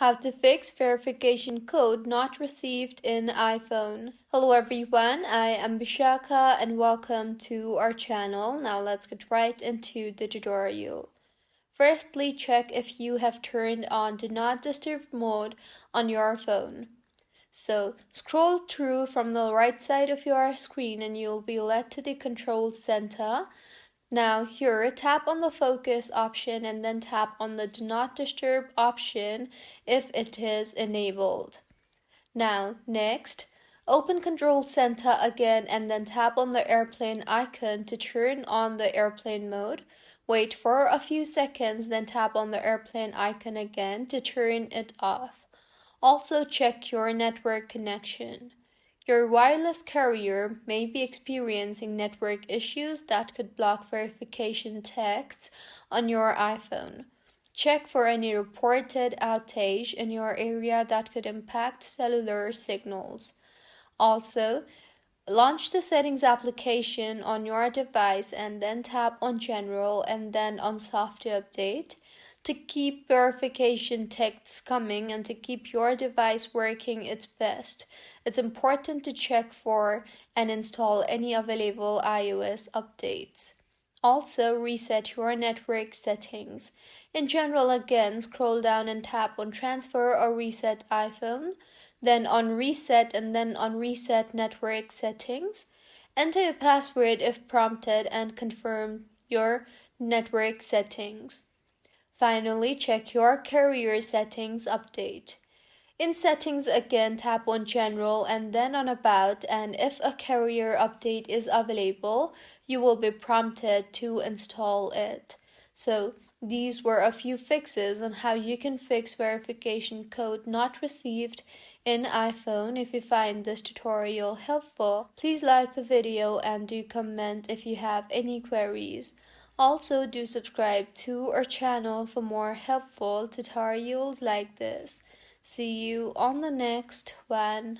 How to fix verification code not received in iPhone. Hello everyone, I am Bishaka and welcome to our channel. Now let's get right into the tutorial. Firstly, check if you have turned on Do Not Disturb mode on your phone. So scroll through from the right side of your screen and you'll be led to the control center. Now here, tap on the focus option and then tap on the do not disturb option if it is enabled. Now next, open control center again and then tap on the airplane icon to turn on the airplane mode. Wait for a few seconds, then tap on the airplane icon again to turn it off. Also check your network connection. Your wireless carrier may be experiencing network issues that could block verification texts on your iPhone. Check for any reported outage in your area that could impact cellular signals. Also, launch the settings application on your device and then tap on General and then on Software Update to keep verification texts coming and to keep your device working its best. It's important to check for and install any available iOS updates. Also, reset your network settings. In General, again, scroll down and tap on Transfer or Reset iPhone, then on Reset and then on Reset Network Settings. Enter your password if prompted and confirm your network settings. Finally, check your carrier settings update. In settings again, tap on General and then on About, and if a carrier update is available, you will be prompted to install it. So these were a few fixes on how you can fix verification code not received in iPhone. If you find this tutorial helpful, please like the video and do comment if you have any queries. Also, do subscribe to our channel for more helpful tutorials like this. See you on the next one.